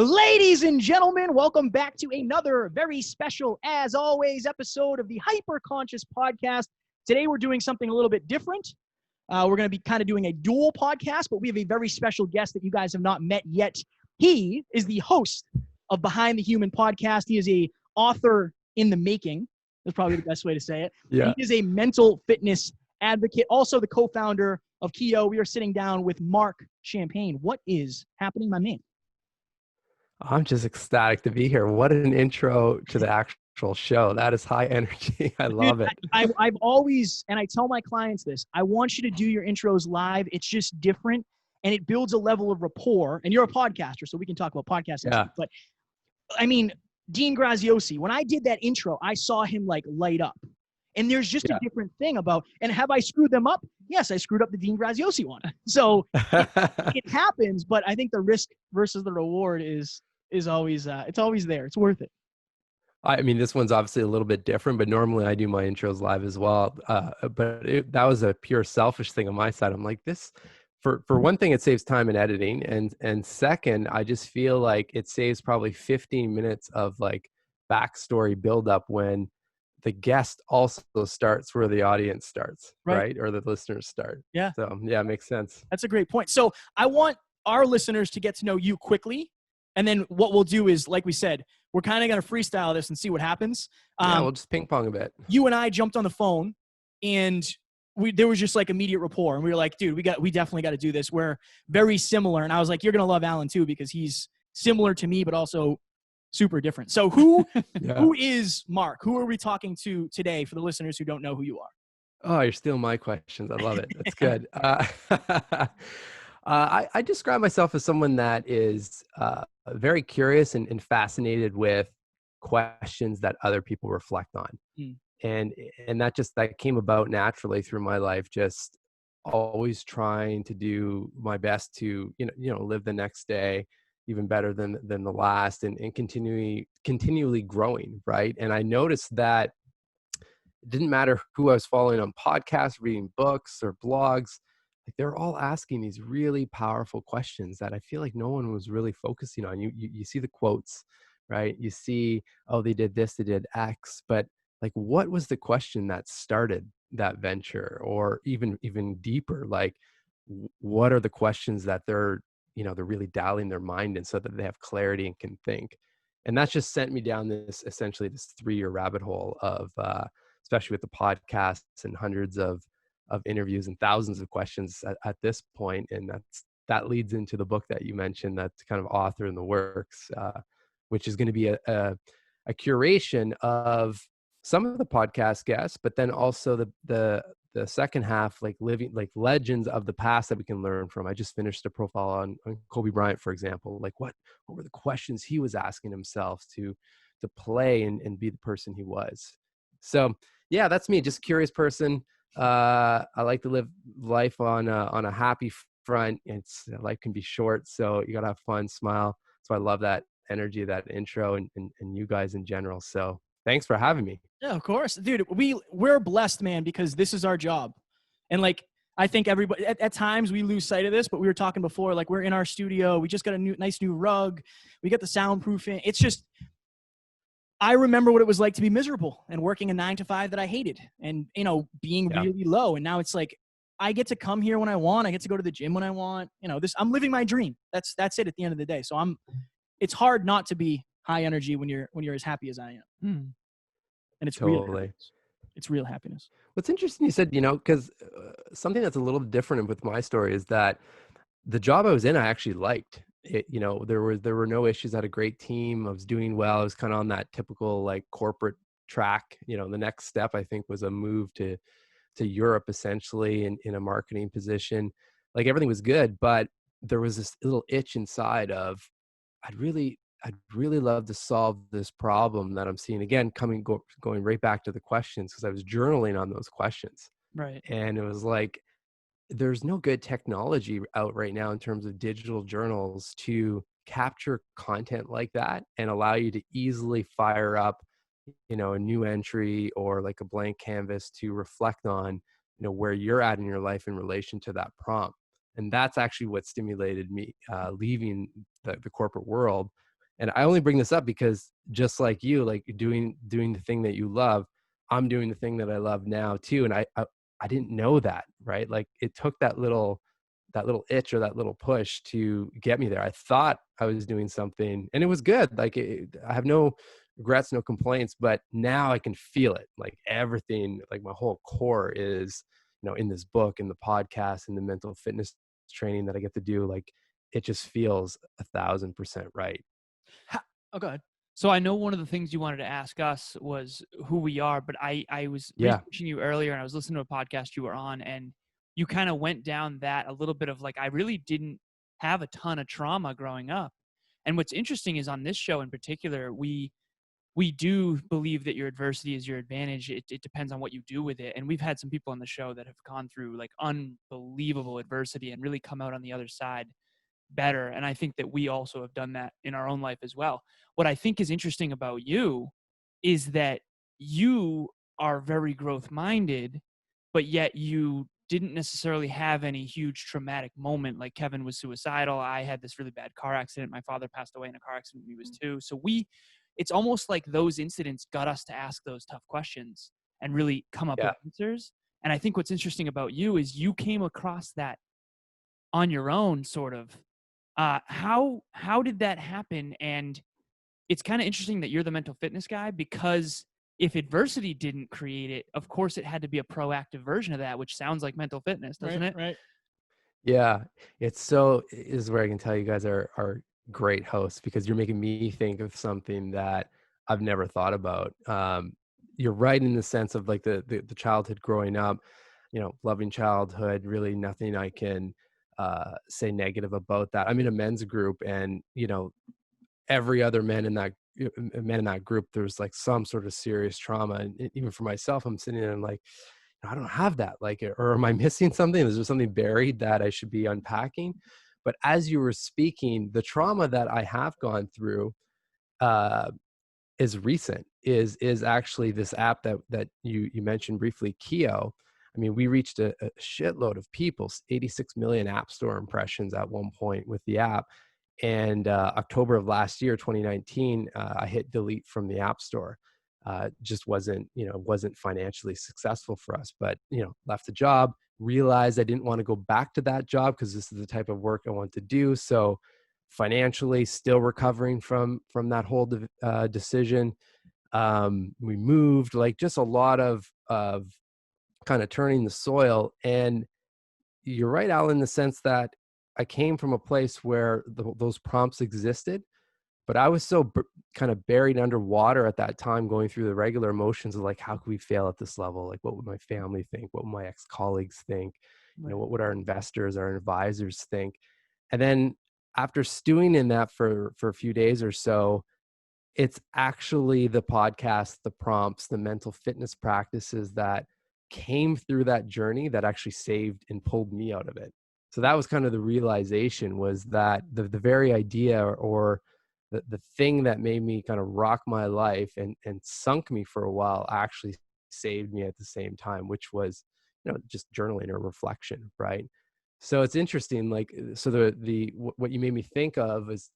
Ladies and gentlemen, welcome back to another very special, as always, episode of the Hyper Conscious Podcast. Today, we're doing something a little bit different. We're going to be kind of doing a dual podcast, but we have a very special guest that you guys have not met yet. He is the host of Behind the Human Podcast. He is a author in the making. That's probably the best way to say it. Yeah. He is a mental fitness advocate, also the co-founder of Keto. We are sitting down with Marc Champagne. What is happening, my man? I'm just ecstatic to be here. What an intro to the actual show. That is high energy. I love it. I've always, and I tell my clients this, I want you to do your intros live. It's just different and it builds a level of rapport. And you're a podcaster, so we can talk about podcasting. Yeah. But I mean, Dean Graziosi, when I did that intro, I saw him like light up. And there's just a different thing about, and have I screwed them up? Yes, I screwed up the Dean Graziosi one. So it happens, but I think the risk versus the reward is always, it's always there. It's worth it. I mean, this one's obviously a little bit different, but normally I do my intros live as well. But that was a pure selfish thing on my side. I'm like, this, for one thing, it saves time in editing. And second, I just feel like it saves probably 15 minutes of like backstory buildup when the guest also starts where the audience starts, right? Or the listeners start. Yeah. So yeah, it makes sense. That's a great point. So I want our listeners to get to know you quickly. And then what we'll do is, like we said, we're kind of going to freestyle this and see what happens. Yeah, we'll just ping pong a bit. You and I jumped on the phone and there was just like immediate rapport. And we were like, dude, we definitely got to do this. We're very similar. And I was like, you're going to love Alan too, because he's similar to me, but also super different. So who is Marc? Who are we talking to today for the listeners who don't know who you are? Oh, you're stealing my questions. I love it. That's good. I describe myself as someone that is very curious and fascinated with questions that other people reflect on. And that came about naturally through my life, just always trying to do my best to, live the next day even better than the last, and continually growing. Right. And I noticed that it didn't matter who I was following on podcasts, reading books or blogs, like they're all asking these really powerful questions that I feel like no one was really focusing on. You see the quotes, right? You see, oh, they did this, they did X, but like, what was the question that started that venture? Or even deeper, like, what are the questions that they're really dialing their mind in so that they have clarity and can think? And that's just sent me down this 3-year rabbit hole of, especially with the podcasts and hundreds of interviews and thousands of questions at this point. And that leads into the book that you mentioned, that's kind of author in the works, which is going to be a curation of some of the podcast guests, but then also the second half, like living, like legends of the past that we can learn from. I just finished a profile on Kobe Bryant, for example. Like what were the questions he was asking himself to play and be the person he was? So yeah, that's me, just a curious person. I like to live life on a happy front. Life can be short, so you gotta have fun, smile. So I love that energy, that intro, and you guys in general. So thanks for having me. Yeah, of course, dude. We're blessed, man, because this is our job, and like I think everybody at times we lose sight of this. But we were talking before, like we're in our studio. We just got a nice new rug. We got the soundproofing. It's just. I remember what it was like to be miserable and working a 9-to-5 that I hated and, being really low. And now it's like, I get to come here when I want. I get to go to the gym when I want, I'm living my dream. That's it at the end of the day. So it's hard not to be high energy when you're as happy as I am. And it's totally. It's real happiness. What's interesting, you said, because something that's a little different with my story is that the job I was in, I actually liked. There were no issues. I had a great team. I was doing well. I was kind of on that typical like corporate track. The next step I think was a move to Europe, essentially in a marketing position. Like everything was good, but there was this little itch inside of I'd really love to solve this problem that I'm seeing. Again, going right back to the questions, because I was journaling on those questions. Right. And it was like, there's no good technology out right now in terms of digital journals to capture content like that and allow you to easily fire up, a new entry or like a blank canvas to reflect on, where you're at in your life in relation to that prompt. And that's actually what stimulated me leaving the corporate world, And I only bring this up because just like you, like doing the thing that you love, I'm doing the thing that I love now too. And I didn't know that, right? Like it took that little itch or that little push to get me there. I thought I was doing something and it was good. Like I have no regrets, no complaints, but now I can feel it. Like everything, like my whole core is, in this book, in the podcast, in the mental fitness training that I get to do. Like it just feels 1,000% right. Oh, go ahead. So I know one of the things you wanted to ask us was who we are, but I was Yeah. researching you earlier and I was listening to a podcast you were on, and you kind of went down that a little bit of like, I really didn't have a ton of trauma growing up. And what's interesting is on this show in particular, we do believe that your adversity is your advantage. It depends on what you do with it. And we've had some people on the show that have gone through like unbelievable adversity and really come out on the other side better. And I think that we also have done that in our own life as well. What I think is interesting about you is that you are very growth minded, but yet you didn't necessarily have any huge traumatic moment. Like Kevin was suicidal. I had this really bad car accident. My father passed away in a car accident when he was 2. So it's almost like those incidents got us to ask those tough questions and really come up Yeah. with answers. And I think what's interesting about you is you came across that on your own, sort of. How did that happen? And it's kind of interesting that you're the mental fitness guy, because if adversity didn't create it, of course it had to be a proactive version of that, which sounds like mental fitness, doesn't it? Right. Yeah. It is where I can tell you guys are great hosts, because you're making me think of something that I've never thought about. You're right in the sense of like the childhood growing up, loving childhood, really nothing I can say negative about that. I'm in a men's group, and every other man in that group, there's like some sort of serious trauma. And even for myself, I'm sitting there and like, I don't have that. Like, or am I missing something? Is there something buried that I should be unpacking? But as you were speaking, the trauma that I have gone through is recent. Is actually this app that you mentioned briefly, Keo. I mean, we reached a shitload of people, 86 million App Store impressions at one point with the app. And October of last year, 2019, I hit delete from the App Store. Just wasn't financially successful for us. But left the job, realized I didn't want to go back to that job because this is the type of work I want to do. So financially, still recovering from that whole decision. We moved, like just a lot of kind of turning the soil. And you're right, Al, in the sense that I came from a place where those prompts existed, but I was so kind of buried underwater at that time, going through the regular emotions of like, how could we fail at this level? Like, what would my family think? What would my ex-colleagues think? Right. What would our investors, our advisors think? And then after stewing in that for a few days or so, it's actually the podcast, the prompts, the mental fitness practices that came through that journey that actually saved and pulled me out of it. So that was kind of the realization, was that the very idea or the thing that made me kind of rock my life and sunk me for a while actually saved me at the same time, which was, just journaling or reflection, right? So it's interesting, like, so what you made me think of is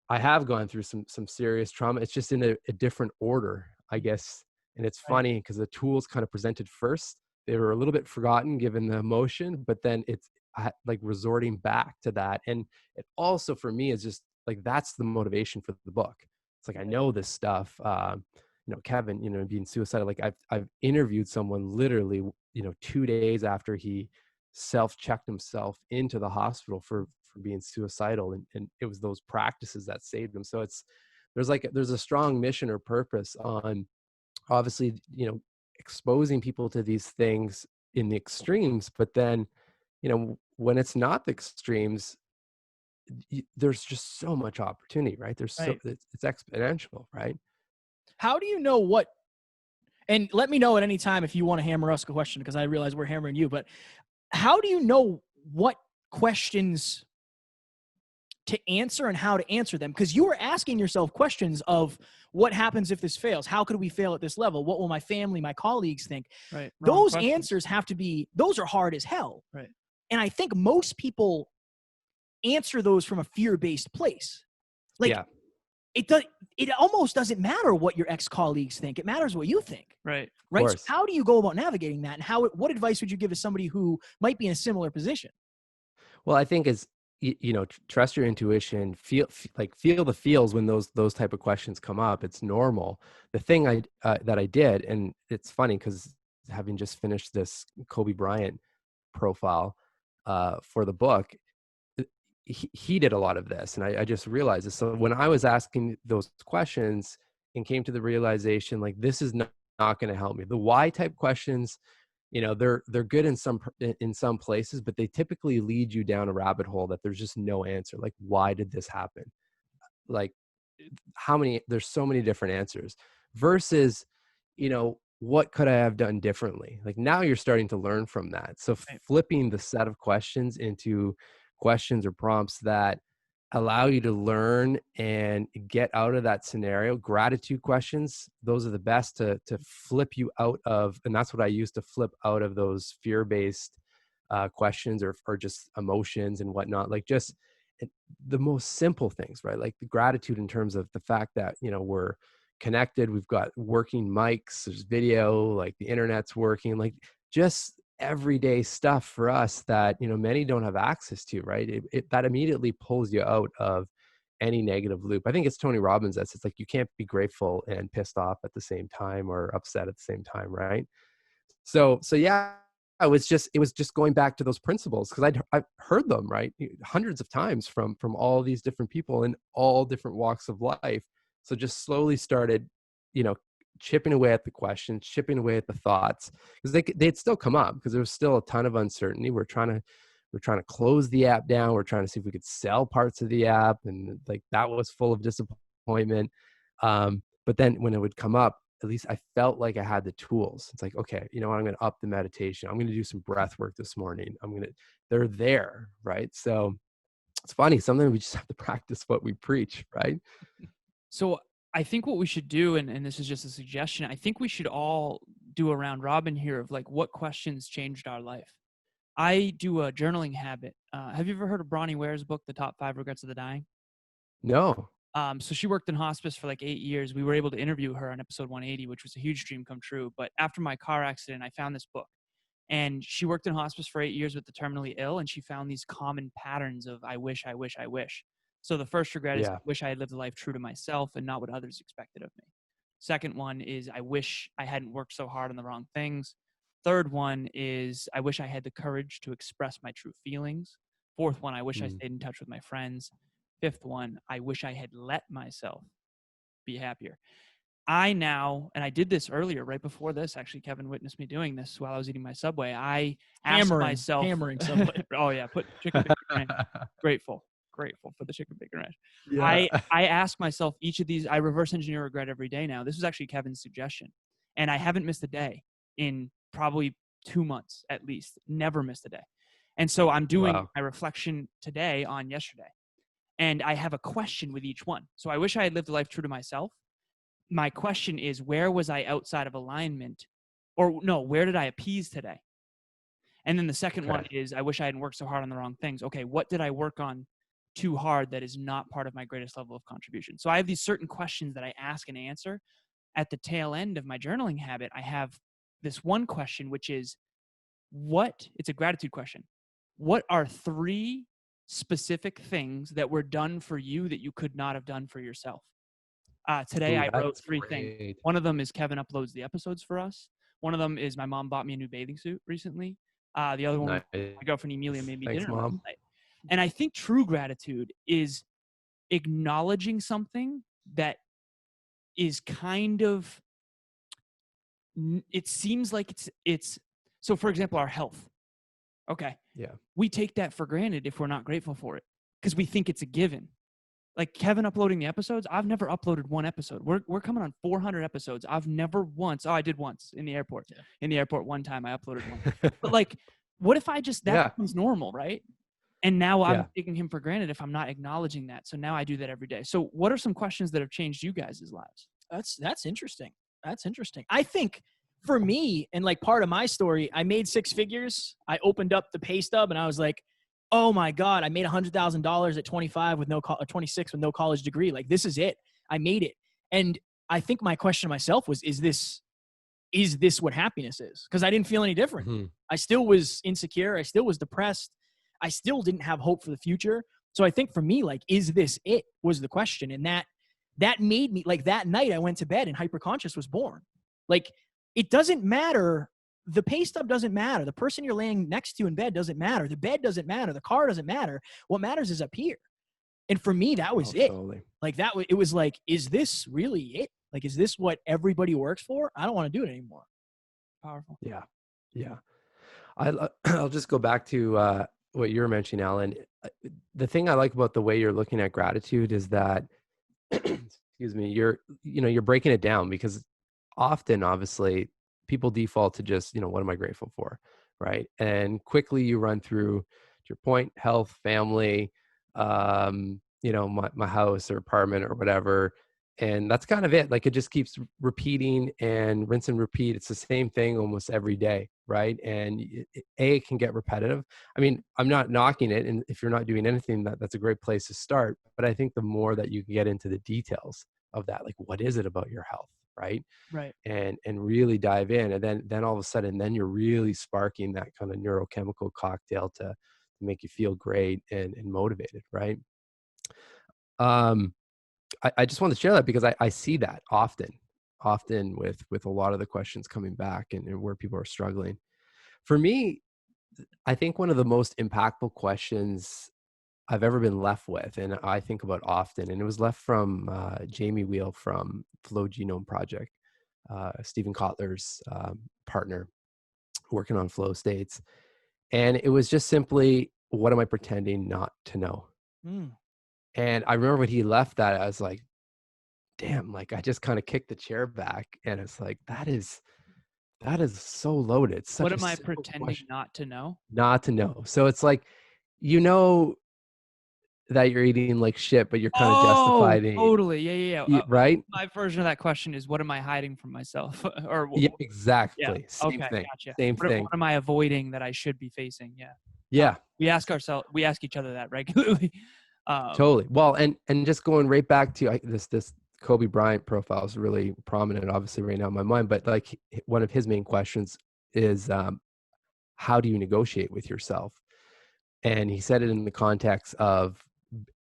I have gone through some serious trauma. It's just in a different order, I guess. And it's Right. funny because the tools kind of presented first, they were a little bit forgotten given the emotion, but then it's like resorting back to that. And it also, for me, is just like, that's the motivation for the book. It's like, I know this stuff. Kevin, being suicidal, like I've interviewed someone literally, 2 days after he self-checked himself into the hospital for being suicidal. And it was those practices that saved him. So there's a strong mission or purpose on, obviously, exposing people to these things in the extremes, but then, when it's not the extremes, there's just so much opportunity, right? Right. It's exponential, right? How do you know what? And let me know at any time if you want to hammer us a question, because I realize we're hammering you. But how do you know what questions to answer and how to answer them? Because you were asking yourself questions of what happens if this fails? How could we fail at this level? What will my family, my colleagues think? Right. Those answers have to be, those are hard as hell. Right. And I think most people answer those from a fear-based place. Like, Yeah. it almost doesn't matter what your ex-colleagues think. It matters what you think. Right. Right. So how do you go about navigating that? And what advice would you give to somebody who might be in a similar position? Well, I think is, trust your intuition, feel the feels when those type of questions come up. It's normal. The thing that I did, and it's funny because having just finished this Kobe Bryant profile for the book, he did a lot of this, and I just realized this. So when I was asking those questions and came to the realization, like, this is not going to help me. The why type questions, they're good in some places, but they typically lead you down a rabbit hole that there's just no answer. Like, why did this happen? Like, there's so many different answers versus, what could I have done differently? Like, now you're starting to learn from that. So flipping the set of questions into questions or prompts that allow you to learn and get out of that scenario. Gratitude questions, those are the best to flip you out of, and that's what I use to flip out of those fear-based questions or just emotions and whatnot. Like, just the most simple things, right? Like the gratitude in terms of the fact that, we're connected, we've got working mics, there's video, like the internet's working, like just everyday stuff for us that, many don't have access to, right? That immediately pulls you out of any negative loop. I think it's Tony Robbins that says, like, you can't be grateful and pissed off at the same time or upset at the same time, right? So yeah, it was just going back to those principles, because I've heard them, right, hundreds of times from all these different people in all different walks of life. So just slowly started, chipping away at the questions, chipping away at the thoughts, because they'd still come up because there was still a ton of uncertainty. We're trying to close the app down. We're trying to see if we could sell parts of the app, and like that was full of disappointment. But then when it would come up, at least I felt like I had the tools. It's like, okay, I'm going to up the meditation. I'm going to do some breath work this morning. They're there, right? So it's funny. Sometimes we just have to practice what we preach, right? So I think what we should do, and this is just a suggestion, I think we should all do a round robin here of like what questions changed our life. I do a journaling habit. Have you ever heard of Bronnie Ware's book, The Top 5 Regrets of the Dying? No. So she worked in hospice for like 8 years. We were able to interview her on episode 180, which was a huge dream come true. But after my car accident, I found this book. And she worked in hospice for 8 years with the terminally ill, and she found these common patterns of I wish, I wish, I wish. So the first regret is I wish I had lived a life true to myself and not what others expected of me. Second one is I wish I hadn't worked so hard on the wrong things. Third one is I wish I had the courage to express my true feelings. Fourth one, I wish I stayed in touch with my friends. Fifth one, I wish I had let myself be happier. I now, and I did this earlier, right before this, actually, Kevin witnessed me doing this while I was eating my Subway. I asked myself, hammering Subway. Oh yeah, put chicken bacon ranch. Grateful for the chicken bacon ranch. Yeah. I ask myself each of these, I reverse engineer regret every day now. This was actually Kevin's suggestion. And I haven't missed a day in probably 2 months at least, never missed a day. And so I'm doing my reflection today on yesterday. And I have a question with each one. So I wish I had lived a life true to myself. My question is, where was I outside of alignment? Or no, where did I appease today? And then the second one is, I wish I hadn't worked so hard on the wrong things. Okay, what did I work on too hard that is not part of my greatest level of contribution? So I have these certain questions that I ask and answer. At the tail end of my journaling habit, I have this one question, which is, it's a gratitude question. What are 3 specific things that were done for you that you could not have done for yourself? Today I wrote 3 things. One of them is Kevin uploads the episodes for us. One of them is my mom bought me a new bathing suit recently. The other one, my girlfriend Emilia made me dinner last night. And I think true gratitude is acknowledging something that is kind of, it seems like it's so for example, our health. Okay. Yeah. We take that for granted if we're not grateful for it because we think it's a given. Like Kevin uploading the episodes, I've never uploaded one episode. We're coming on 400 episodes. I've never once, I did once in the airport. Yeah. In the airport one time I uploaded one. But like, what if I just, that becomes normal, right? And now I'm taking him for granted if I'm not acknowledging that. So now I do that every day. So what are some questions that have changed you guys' lives? That's interesting. That's interesting. I think for me, and like part of my story, I made 6 figures. I opened up the pay stub and I was like, oh my God, I made $100,000 at 25 with 26 with no college degree. Like, this is it. I made it. And I think my question to myself was, is this what happiness is? Because I didn't feel any different. Mm-hmm. I still was insecure. I still was depressed. I still didn't have hope for the future. So I think for me, like, is this it was the question. And that made me, like, that night I went to bed and Hyperconscious was born. Like, it doesn't matter. The pay stub doesn't matter. The person you're laying next to in bed doesn't matter. The bed doesn't matter. The car doesn't matter. What matters is up here. And for me, that was it. Totally. Like it was like, is this really it? Like, is this what everybody works for? I don't want to do it anymore. Powerful. Yeah. Yeah. I'll just go back to what you were mentioning, Alan. The thing I like about the way you're looking at gratitude is that, excuse me, you're breaking it down, because often, obviously, people default to just, what am I grateful for? Right. And quickly you run through, to your point, health, family, my house or apartment or whatever. And that's kind of it. Like, it just keeps repeating and rinse and repeat. It's the same thing almost every day. Right. And it can get repetitive. I mean, I'm not knocking it. And if you're not doing anything, that's a great place to start. But I think the more that you can get into the details of that, like, what is it about your health? Right. Right. And really dive in. And then all of a sudden, then you're really sparking that kind of neurochemical cocktail to make you feel great and motivated. Right. I just want to share that because I see that often with a lot of the questions coming back and where people are struggling. For me, I think one of the most impactful questions I've ever been left with, and I think about often, and it was left from Jamie Wheel from Flow Genome Project, Stephen Kotler's partner working on flow states. And it was just simply, what am I pretending not to know? Mm. And I remember when he left that, I was like, damn, like, I just kind of kicked the chair back, and it's like, that is so loaded. It's such What a am I simple pretending question. not to know? Not to know. So it's like, that you're eating like shit, but you're kind of justifying it, Totally. Yeah. right? My version of that question is, what am I hiding from myself? Or Yeah, yeah. exactly. Same Okay. thing. Gotcha. Same thing. What am I avoiding that I should be facing? Yeah. Yeah, We ask each other that regularly. totally. Well, and just going right back to this Kobe Bryant profile is really prominent, obviously, right now in my mind. But like, one of his main questions is, how do you negotiate with yourself? And he said it in the context of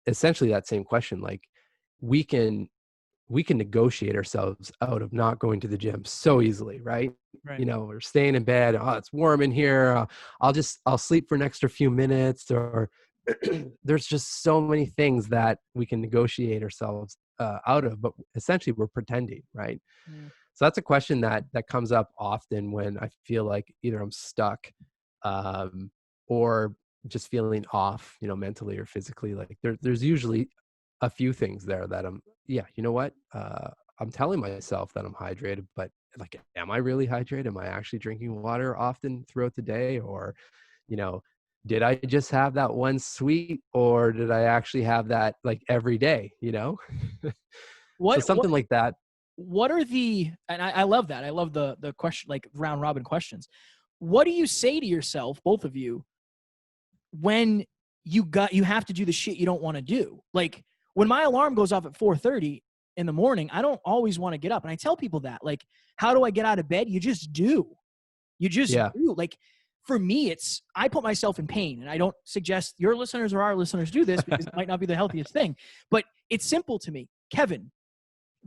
essentially that same question. Like, we can negotiate ourselves out of not going to the gym so easily, right? Right. Or staying in bed. Oh, it's warm in here. I'll sleep for an extra few minutes. Or there's just so many things that we can negotiate ourselves out of, but essentially we're pretending, right? Mm. So that's a question that comes up often when I feel like either I'm stuck, or just feeling off, mentally or physically. Like, there's usually a few things there that I'm telling myself that I'm hydrated, but like, am I really hydrated? Am I actually drinking water often throughout the day? Or, did I just have that one sweet, or did I actually have that like every day, So something like that. What are and I love that. I love the question, like round robin questions. What do you say to yourself, both of you, when you have to do the shit you don't want to do? Like, when my alarm goes off at 4:30 in the morning, I don't always want to get up. And I tell people that, like, how do I get out of bed? You just do. You just do. Like, for me, I put myself in pain, and I don't suggest your listeners or our listeners do this because it might not be the healthiest thing, but it's simple to me. Kevin,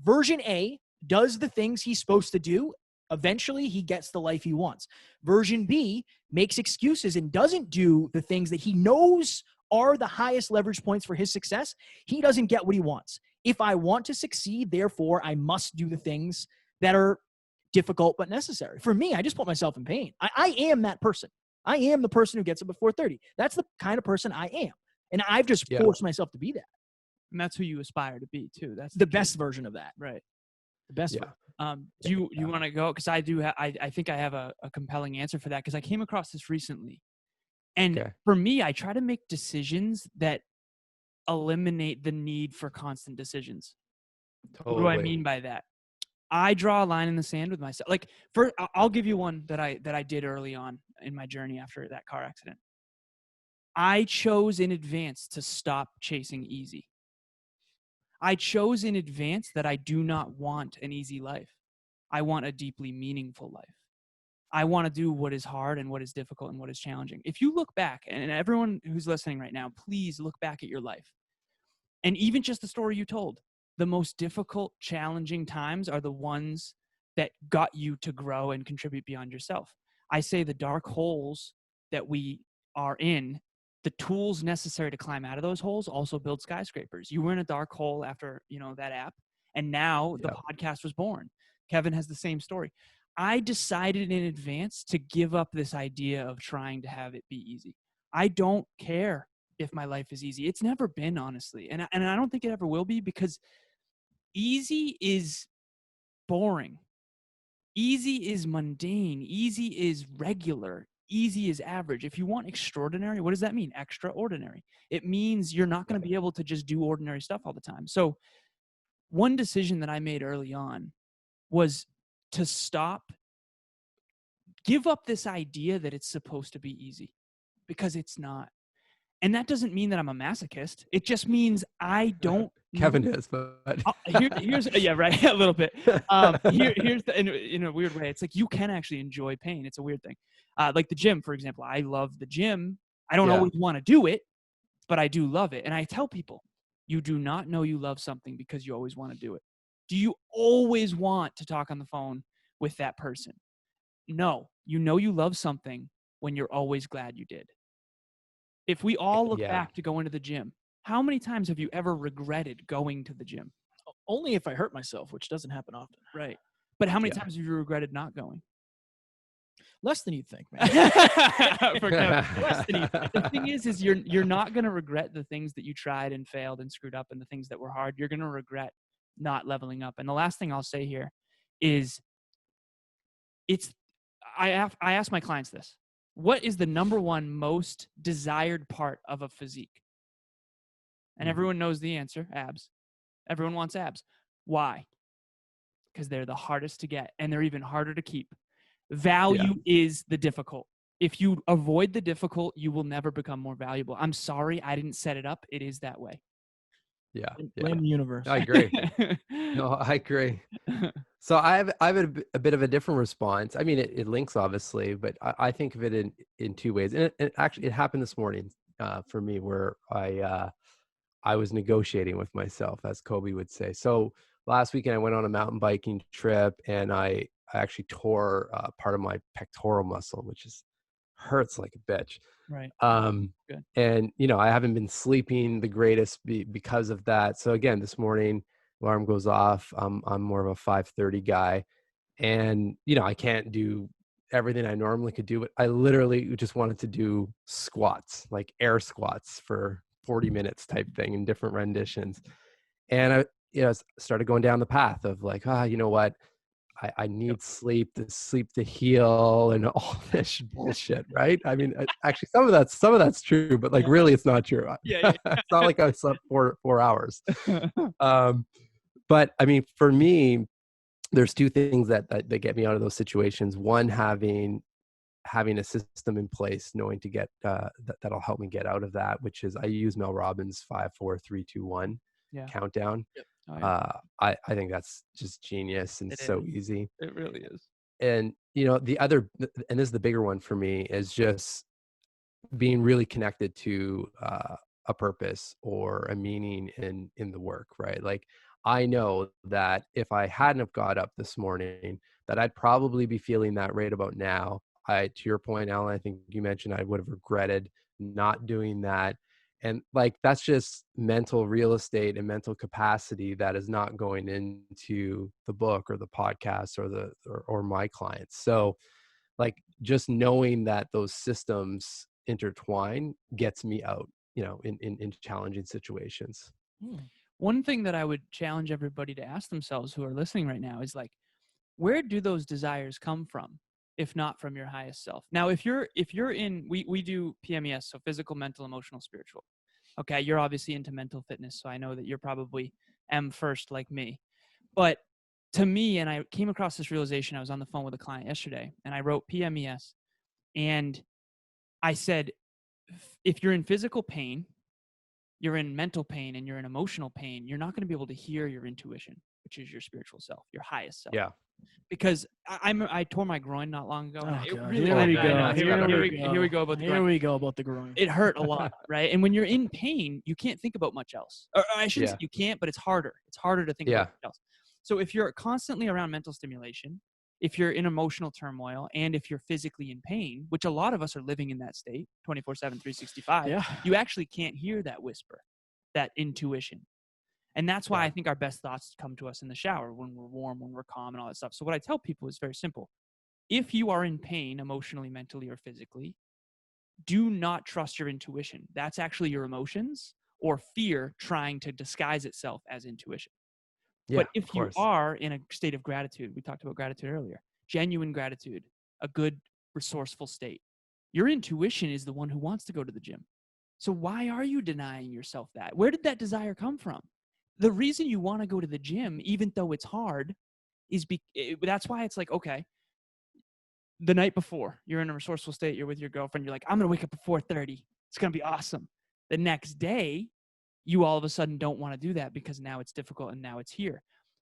version A does the things he's supposed to do. Eventually, he gets the life he wants. Version B makes excuses and doesn't do the things that he knows are the highest leverage points for his success. He doesn't get what he wants. If I want to succeed, therefore, I must do the things that are difficult but necessary. For me, I just put myself in pain. I am that person. I am the person who gets up at 4:30. That's the kind of person I am. And I've just forced myself to be that. And that's who you aspire to be too. That's the best version of that. Right. The best version. Do you want to go? Because I do. I think I have a compelling answer for that, because I came across this recently, and for me, I try to make decisions that eliminate the need for constant decisions. Totally. What do I mean by that? I draw a line in the sand with myself. Like, I'll give you one that I did early on in my journey after that car accident. I chose in advance to stop chasing easy. I chose in advance that I do not want an easy life. I want a deeply meaningful life. I want to do what is hard and what is difficult and what is challenging. If you look back, and everyone who's listening right now, please look back at your life. And even just the story you told, the most difficult, challenging times are the ones that got you to grow and contribute beyond yourself. I say the dark holes that we are in, the tools necessary to climb out of those holes also build skyscrapers. You were in a dark hole after, that app, and now the podcast was born. Kevin has the same story. I decided in advance to give up this idea of trying to have it be easy. I don't care if my life is easy. It's never been, honestly. And I don't think it ever will be, because easy is boring. Easy is mundane. Easy is regular. Easy is average. If you want extraordinary, what does that mean? Extraordinary. It means you're not going to be able to just do ordinary stuff all the time. So one decision that I made early on was to give up this idea that it's supposed to be easy, because it's not. And that doesn't mean that I'm a masochist. It just means I don't. Kevin is, but here's yeah, right, a little bit. Here's in a weird way, it's like you can actually enjoy pain. It's a weird thing. Like the gym, for example. I love the gym. I don't always want to do it, but I do love it. And I tell people, you do not know you love something because you always want to do it. Do you always want to talk on the phone with that person? No, you know you love something when you're always glad you did. If we all look back to go into the gym, how many times have you ever regretted going to the gym? Only if I hurt myself, which doesn't happen often. Right. But how many times have you regretted not going? Less than you'd think, man. Less than you think. The thing is you're not going to regret the things that you tried and failed and screwed up and the things that were hard. You're going to regret not leveling up. And the last thing I'll say here is I ask my clients this. What is the number one most desired part of a physique? And everyone knows the answer, abs. Everyone wants abs. Why? Because they're the hardest to get, and they're even harder to keep. Value is the difficult. If you avoid the difficult, you will never become more valuable. I'm sorry, I didn't set it up. It is that way. Yeah. Blame the universe. I agree. No, I agree. So I have a bit of a different response. I mean, it links obviously, but I think of it in two ways. And it actually happened this morning for me, where I was negotiating with myself, as Kobe would say. So last weekend I went on a mountain biking trip, and I actually tore part of my pectoral muscle, which hurts like a bitch. Right. Good. And I haven't been sleeping the greatest because of that. So again, this morning, alarm goes off. I'm more of a 5:30 guy, and I can't do everything I normally could do, but I literally just wanted to do squats, like air squats for 40 minutes type thing in different renditions. And I started going down the path of like, you know what? I need sleep to heal and all this bullshit, right? I mean, actually, some of that's true, but like really, it's not true. Yeah. It's not like I slept 4 hours. But I mean, for me, there's two things that get me out of those situations. One, having a system in place, knowing to get that'll help me get out of that, which is I use Mel Robbins' 5, 4, 3, 2, 1 countdown. Yep. Oh, yeah. I think that's just genius and so easy. It really is. And the other, and this is the bigger one for me, is just being really connected to a purpose or a meaning in the work, right? Like I know that if I hadn't have got up this morning, that I'd probably be feeling that right about now. To your point, Alan, I think you mentioned I would have regretted not doing that. And like, that's just mental real estate and mental capacity that is not going into the book or the podcast or my clients. So like, just knowing that those systems intertwine gets me out, in challenging situations. One thing that I would challenge everybody to ask themselves who are listening right now is like, where do those desires come from, if not from your highest self? Now, if you're in, we do PMES, so physical, mental, emotional, spiritual. Okay, you're obviously into mental fitness, so I know that you're probably M first like me. But to me, and I came across this realization, I was on the phone with a client yesterday, and I wrote PMES, and I said, if you're in physical pain, you're in mental pain and you're in emotional pain, you're not going to be able to hear your intuition, which is your spiritual self, your highest self. Yeah. Because I tore my groin not long ago. Oh, It God. really Here hurt. we I go. know. Here we go about the groin. Here we go about the groin. It hurt a lot, right? And when you're in pain, you can't think about much else. Or I shouldn't say you can't, but it's harder. It's harder to think about much else. So if you're constantly around mental stimulation, if you're in emotional turmoil, and if you're physically in pain, which a lot of us are living in that state 24/7, 365, you actually can't hear that whisper, that intuition. And that's why I think our best thoughts come to us in the shower, when we're warm, when we're calm, and all that stuff. So what I tell people is very simple. If you are in pain, emotionally, mentally, or physically, do not trust your intuition. That's actually your emotions or fear trying to disguise itself as intuition. But if you are in a state of gratitude, we talked about gratitude earlier, genuine gratitude, a good, resourceful state, your intuition is the one who wants to go to the gym. So why are you denying yourself that? Where did that desire come from? The reason you want to go to the gym, even though it's hard, is that's why it's like, okay, the night before, you're in a resourceful state, you're with your girlfriend, you're like, I'm going to wake up at 4:30. It's going to be awesome. The next day, you all of a sudden don't want to do that because now it's difficult and now it's here.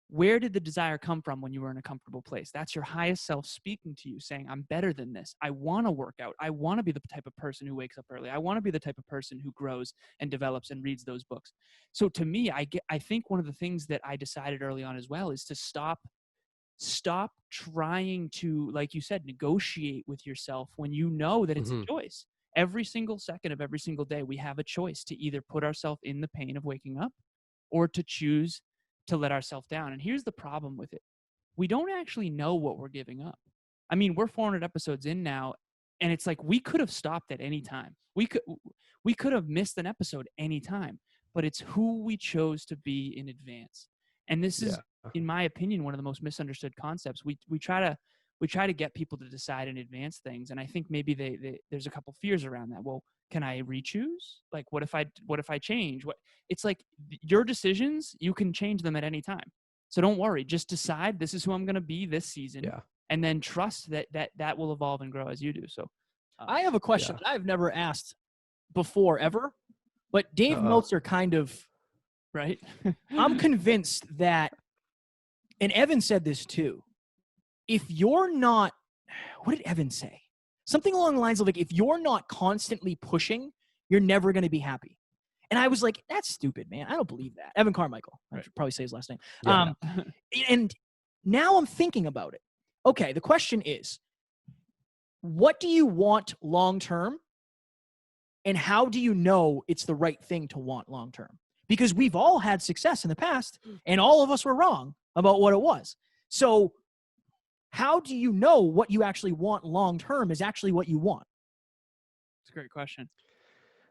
Where did the desire come from when you were in a comfortable place? That's your highest self speaking to you, saying, I'm better than this. I want to work out. I want to be the type of person who wakes up early. I want to be the type of person who grows and develops and reads those books. So to me, I think one of the things that I decided early on as well is to stop trying to, like you said, negotiate with yourself when you know that it's a choice. Every single second of every single day, we have a choice to either put ourselves in the pain of waking up or to choose to let ourselves down. And here's the problem with it. We don't actually know what we're giving up. I mean, we're 400 episodes in now, and it's like we could have stopped at any time. We could have missed an episode any time, but it's who we chose to be in advance. And this is, in my opinion, one of the most misunderstood concepts. We try to get people to decide in advance things, and I think maybe there's a couple fears around that. Well, can I re-choose? Like, what if I change? It's like your decisions, you can change them at any time. So don't worry. Just decide this is who I'm going to be this season, and then trust that will evolve and grow as you do. So, I have a question that I've never asked before ever, but Dave Meltzer kind of. Right. I'm convinced that, and Evan said this too, if you're not, what did Evan say? Something along the lines of like, if you're not constantly pushing, you're never going to be happy. And I was like, that's stupid, man. I don't believe that. Evan Carmichael. I should probably say his last name. Yeah. And now I'm thinking about it. Okay, the question is, what do you want long-term? And how do you know it's the right thing to want long-term? Because we've all had success in the past, and all of us were wrong about what it was. So how do you know what you actually want long-term is actually what you want? It's a great question.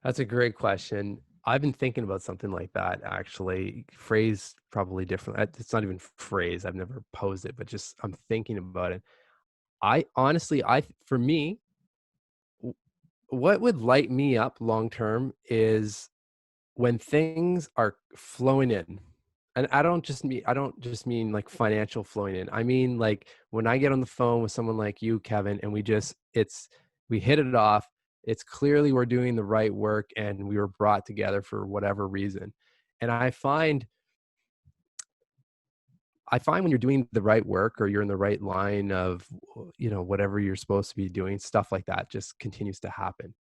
That's a great question. I've been thinking about something like that, actually. Phrased probably differently. It's not even phrased. I've never posed it, but just I'm thinking about it. For me, what would light me up long-term is when things are flowing in. And I don't just mean like financial flowing in. I mean, like when I get on the phone with someone like you, Kevin, and we hit it off. It's clearly we're doing the right work and we were brought together for whatever reason. And I find when you're doing the right work or you're in the right line of, whatever you're supposed to be doing, stuff like that just continues to happen.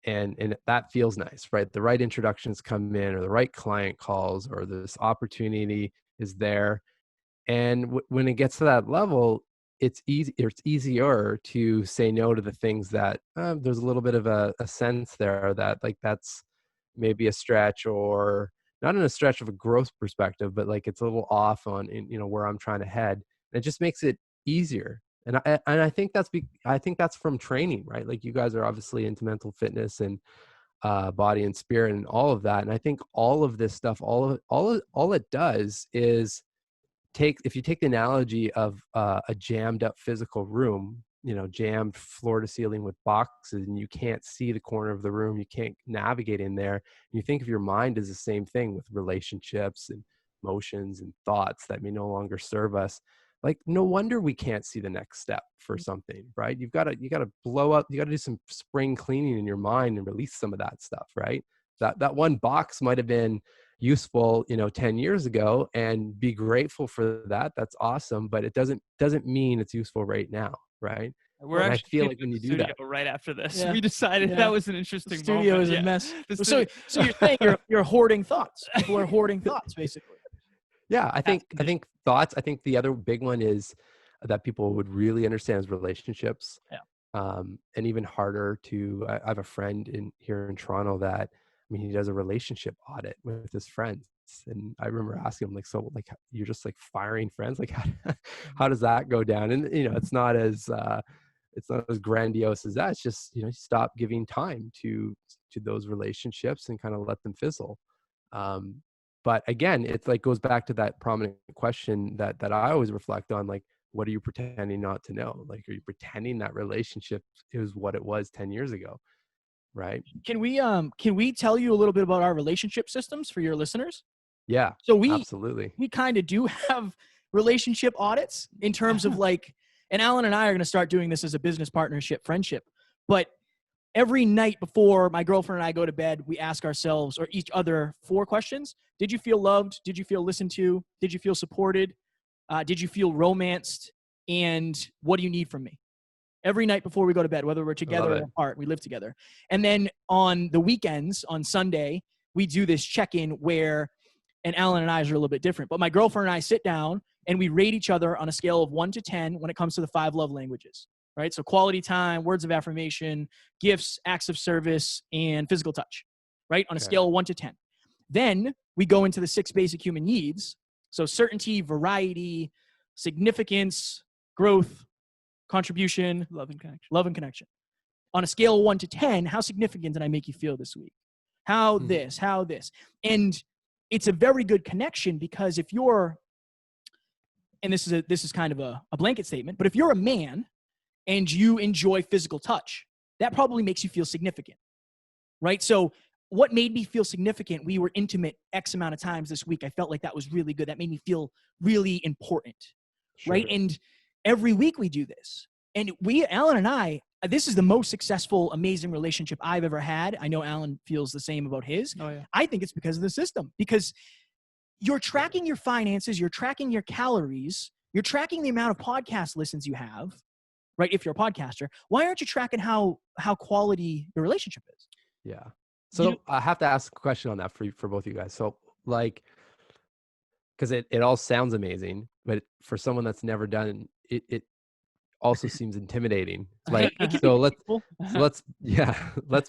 And that feels nice, right? The right introductions come in, or the right client calls, or this opportunity is there. And when it gets to that level, it's easier to say no to the things that there's a little bit of a sense there that like that's maybe a stretch, or not in a stretch of a growth perspective, but like it's a little off on where I'm trying to head. And it just makes it easier. And I think that's from training, right? Like you guys are obviously into mental fitness and body and spirit and all of that. And I think all of this stuff, all it does is if you take the analogy of a jammed up physical room, jammed floor to ceiling with boxes, and you can't see the corner of the room, you can't navigate in there. And you think of your mind as the same thing with relationships and emotions and thoughts that may no longer serve us. Like, no wonder we can't see the next step for something, right? You got to blow up, you got to do some spring cleaning in your mind and release some of that stuff, right? That one box might have been useful, 10 years ago, and be grateful for that. That's awesome. But it doesn't mean it's useful right now. Right. We're And I actually feel in like when the you do studio that, right after this. Yeah. We decided Yeah. that was an The interesting studio moment. is a Yeah. mess. The So you're saying you're hoarding thoughts. People are hoarding thoughts, basically. yeah, I think condition. thoughts. I think the other big one is that people would really understand is relationships. Yeah. And even harder to. I have a friend here in Toronto that, he does a relationship audit with his friends, and I remember asking him, like, so, like, you're just like firing friends, like, how does that go down? And it's not as grandiose as that. It's just, stop giving time to those relationships and kind of let them fizzle. But again, it's like goes back to that prominent question that I always reflect on, like, what are you pretending not to know? Like, are you pretending that relationship is what it was 10 years ago? Right. Can we tell you a little bit about our relationship systems for your listeners? Yeah, So we absolutely. kind of do have relationship audits in terms of like, and Alan and I are going to start doing this as a business partnership friendship, but every night before my girlfriend and I go to bed, we ask ourselves or each other 4 questions. Did you feel loved? Did you feel listened to? Did you feel supported? Did you feel romanced? And what do you need from me? Every night before we go to bed, whether we're together or apart, we live together. And then on the weekends, on Sunday, we do this check-in where, and Alan and I are a little bit different, but my girlfriend and I sit down and we rate each other on a scale of 1 to 10 when it comes to the 5 love languages, right? So quality time, words of affirmation, gifts, acts of service, and physical touch, right? On a scale of 1 to 10. Then we go into the 6 basic human needs. So certainty, variety, significance, growth, contribution, love and connection. On a scale of 1 to 10, how significant did I make you feel this week? How this? And it's a very good connection because if you're, and this is kind of a blanket statement, but if you're a man and you enjoy physical touch, that probably makes you feel significant, right? So what made me feel significant? We were intimate X amount of times this week. I felt like that was really good. That made me feel really important, right? And every week we do this. And Alan and I, this is the most successful, amazing relationship I've ever had. I know Alan feels the same about his. Oh, yeah. I think it's because of the system, because you're tracking your finances, you're tracking your calories, you're tracking the amount of podcast listens you have, right? If you're a podcaster, why aren't you tracking how quality your relationship is? Yeah. So I have to ask a question on that for both of you guys. So, like, because it all sounds amazing, but for someone that's never done it also seems intimidating. Like, so let's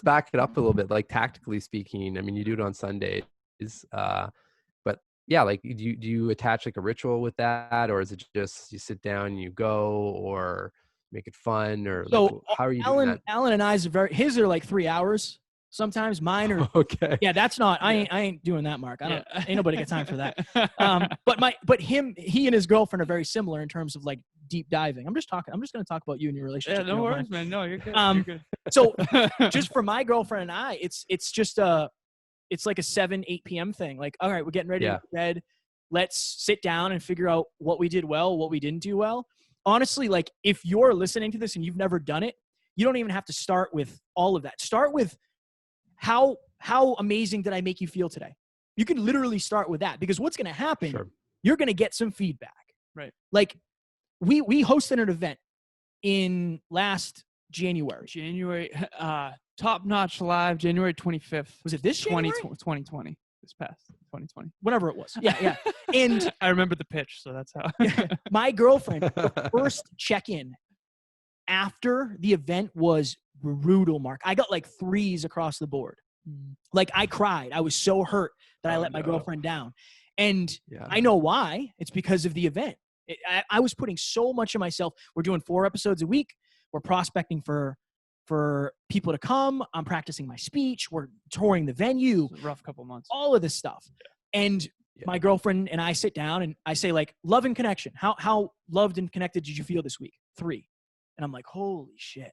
back it up a little bit. Like, tactically speaking, I mean, you do it on Sundays, but yeah, like, do you attach like a ritual with that, or is it just you sit down and you go, or make it fun, or so like, how are you doing that? Alan and I's his are like 3 hours. Sometimes mine are okay. Yeah, that's not. I ain't doing that, Mark. Ain't nobody got time for that. But he and his girlfriend are very similar in terms of like deep diving. I'm just going to talk about you and your relationship. Yeah, no worries, man. No, you're good. You're good. So just for my girlfriend and I, it's just it's like a 7-8 p.m. thing. Like, all right, we're getting ready to go to bed. Let's sit down and figure out what we did well, what we didn't do well. Honestly, like, if you're listening to this and you've never done it, you don't even have to start with all of that. Start with how amazing did I make you feel today? You can literally start with that, because what's going to happen, you're going to get some feedback. Right. Like, we hosted an event in last January. Top Notch Live, January 25th. Was it this January? 2020. This past 2020. Whatever it was. Yeah. And I remember the pitch, so that's how. My girlfriend, the first check-in after the event was brutal, Mark. I got like 3s across the board. Like, I cried. I was so hurt that I let my girlfriend down. And I know why. It's because of the event. I was putting so much of myself. We're doing 4 episodes a week. We're prospecting for people to come. I'm practicing my speech. We're touring the venue. It's a rough couple months. All of this stuff. And my girlfriend and I sit down and I say, like, love and connection. How loved and connected did you feel this week? 3. And I'm like, holy shit.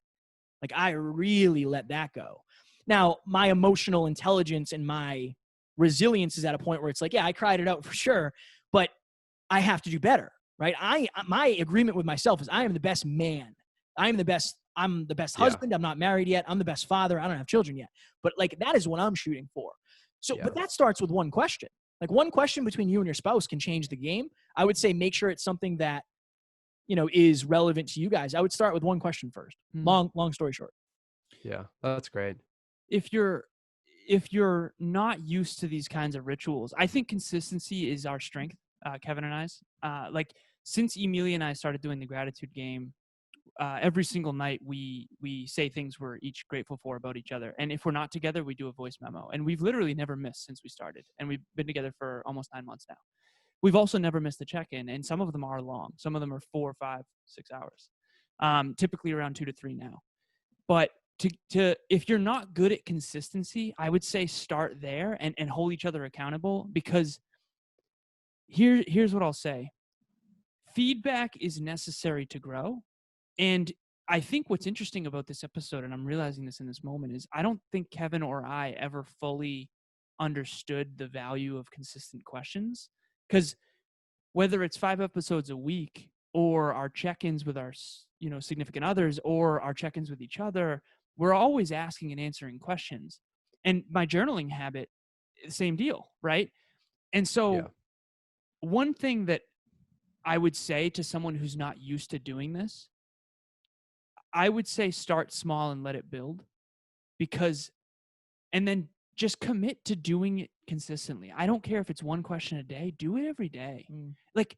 Like, I really let that go. Now, my emotional intelligence and my resilience is at a point where it's like, yeah, I cried it out for sure, but I have to do better, right? My agreement with myself is I am the best man. I'm the best husband. I'm not married yet. I'm the best father. I don't have children yet. But like, that is what I'm shooting for. So, Yeah. but that starts with one question. Like one question between you and your spouse can change the game. I would say make sure it's something that, is relevant to you guys. I would start with one question first. Long story short. Yeah, that's great. If you're not used to these kinds of rituals, I think consistency is our strength, Kevin and I's. Like since Emilia and I started doing the gratitude game, every single night we say things we're each grateful for about each other. And if we're not together, we do a voice memo. And we've literally never missed since we started. And we've been together for almost 9 months now. We've also never missed a check-in, and some of them are long. Some of them are 4, 5, 6 hours, typically around 2 to 3 now. But to if you're not good at consistency, I would say start there and hold each other accountable, because here's what I'll say. Feedback is necessary to grow. And I think what's interesting about this episode, and I'm realizing this in this moment, is I don't think Kevin or I ever fully understood the value of consistent questions. Because whether it's 5 episodes a week or our check-ins with our significant others or our check-ins with each other, we're always asking and answering questions. And my journaling habit, same deal, right? And so one thing that I would say to someone who's not used to doing this, I would say start small and let it build, and then just commit to doing it consistently. I don't care if it's one question a day, do it every day. Like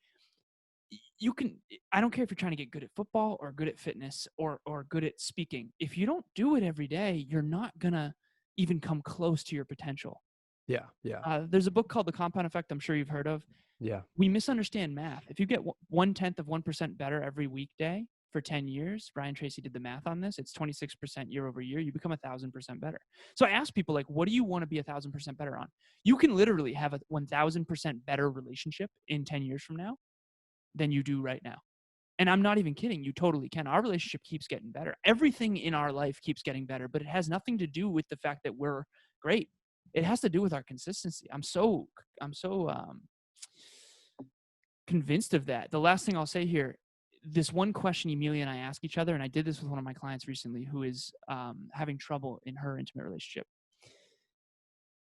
I don't care if you're trying to get good at football or good at fitness or good at speaking. If you don't do it every day, you're not going to even come close to your potential. Yeah. Yeah. There's a book called The Compound Effect I'm sure you've heard of. Yeah. We misunderstand math. If you get 1/10 of 1% better every weekday for 10 years, Brian Tracy did the math on this, it's 26% year over year, you become 1,000% better. So I ask people, like, what do you want to be 1,000% better on? You can literally have a 1,000% better relationship in 10 years from now than you do right now. And I'm not even kidding. You totally can. Our relationship keeps getting better. Everything in our life keeps getting better, but it has nothing to do with the fact that we're great. It has to do with our consistency. I'm so convinced of that. The last thing I'll say here, this one question Emilia and I ask each other, and I did this with one of my clients recently who is having trouble in her intimate relationship.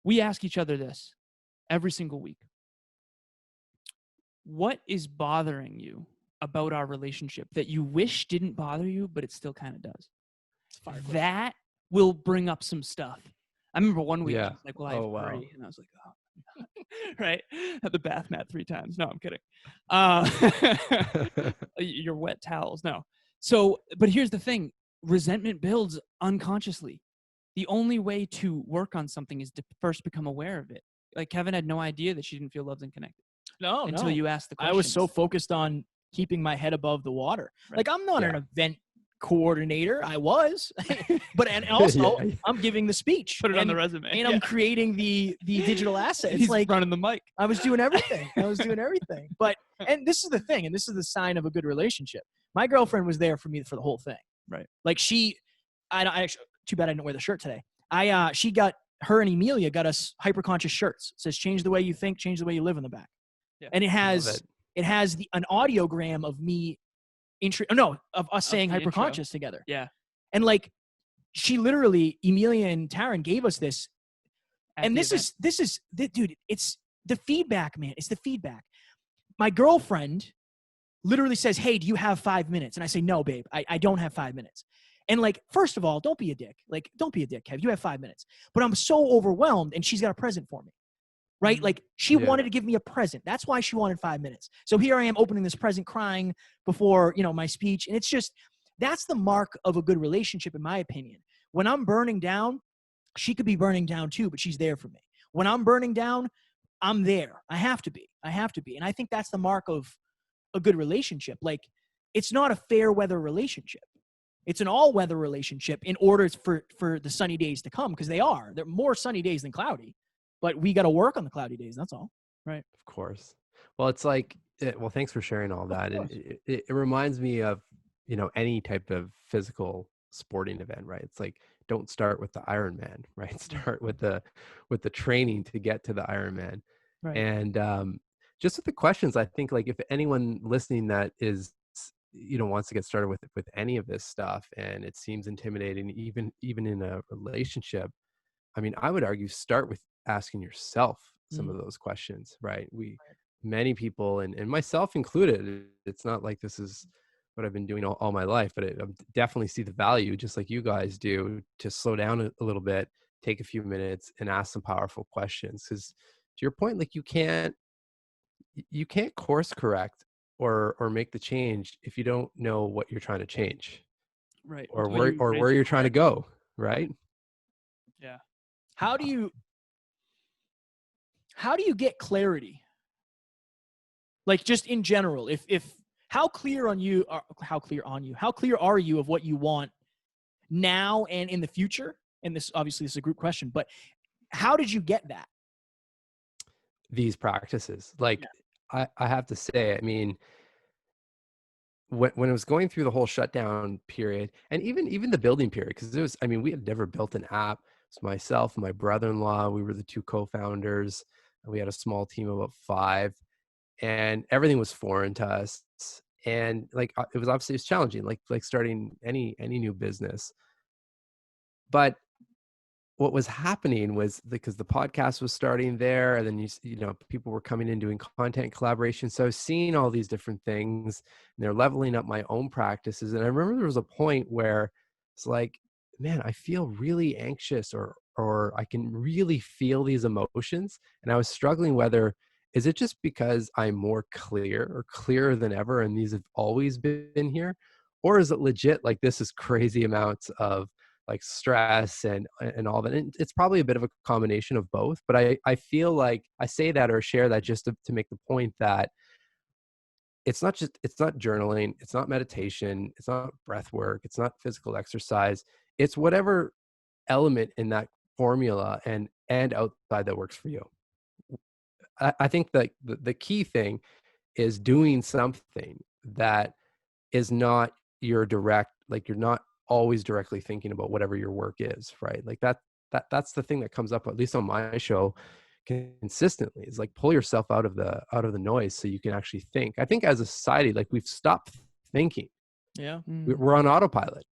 We ask each other this every single week. What is bothering you about our relationship that you wish didn't bother you, but it still kind of does? That will bring up some stuff. I remember one week, she's like, well, I have 3. And I was like, oh, right? Had the bath mat 3 times. No, I'm kidding. Your wet towels. No. So, but here's the thing. Resentment builds unconsciously. The only way to work on something is to first become aware of it. Like Kevin had no idea that she didn't feel loved and connected. Until you asked the question. I was so focused on keeping my head above the water. Right. Like I'm not an event coordinator. I was, but and also I'm giving the speech. Put it on the resume. And I'm creating the digital asset. It's He's like running the mic. I was doing everything. But and this is the thing, and this is the sign of a good relationship. My girlfriend was there for me for the whole thing. Right. Like I actually, too bad I didn't wear the shirt today. Her and Emilia got us hyperconscious shirts. It says change the way you think, change the way you live in the back. Yeah. And it has an audiogram of me of us saying hyperconscious intro together. Yeah. And like she literally, Emilia and Taryn gave us this. And this is dude, it's the feedback, man. It's the feedback. My girlfriend literally says, hey, do you have 5 minutes? And I say, no, babe, I don't have 5 minutes. And like, first of all, don't be a dick. Like, don't be a dick, Kev. You have 5 minutes. But I'm so overwhelmed and she's got a present for me. Right? Like she wanted to give me a present. That's why she wanted 5 minutes. So here I am opening this present, crying before, my speech. And it's just, that's the mark of a good relationship, in my opinion. When I'm burning down, she could be burning down too, but she's there for me. When I'm burning down, I'm there. I have to be. And I think that's the mark of a good relationship. Like it's not a fair weather relationship. It's an all-weather relationship in order for the sunny days to come, because there are more sunny days than cloudy. But we got to work on the cloudy days. That's all. Right. Of course. Well, it's like, well, thanks for sharing all that. And it reminds me of, any type of physical sporting event, right? It's like, don't start with the Ironman, right? Start with the training to get to the Ironman. Right. And just with the questions, I think like if anyone listening that is, wants to get started with any of this stuff and it seems intimidating, even in a relationship, I mean, I would argue start with asking yourself some of those questions, right? Many people, and myself included, it's not like this is what I've been doing all my life, but I definitely see the value, just like you guys do, to slow down a little bit, take a few minutes and ask some powerful questions. Because to your point, like you can't course correct or make the change if you don't know what you're trying to change, Right. or Until you raise where your you're trying to awareness. go, right? Yeah. How do you get clarity? Like just in general, how clear are you of what you want now and in the future? And this obviously is a group question, but how did you get that? These practices, like I have to say, I mean, when it was going through the whole shutdown period, and even the building period, because it was, I mean, we had never built an app. It's myself and my brother-in-law, we were the two co-founders, and we had a small team of about 5, and everything was foreign to us. And like it was obviously, it's challenging, like starting any new business. But what was happening was, because the podcast was starting there, and then you know, people were coming in doing content collaboration. So I was seeing all these different things, and they're leveling up my own practices. And I remember there was a point where it's like, man, I feel really anxious, or I can really feel these emotions. And I was struggling whether, is it just because I'm more clear or clearer than ever, and these have always been here? Or is it legit like this is crazy amounts of like stress and all that? And it's probably a bit of a combination of both, but I feel like I say that or share that just to make the point that it's not journaling, it's not meditation, it's not breath work, it's not physical exercise. It's whatever element in that formula and outside that works for you. I think that the key thing is doing something that is not your direct, like you're not always directly thinking about whatever your work is, right? Like that's the thing that comes up, at least on my show, consistently, is like pull yourself out of the noise so you can actually think. I think as a society, like we've stopped thinking. Yeah. We're on autopilot.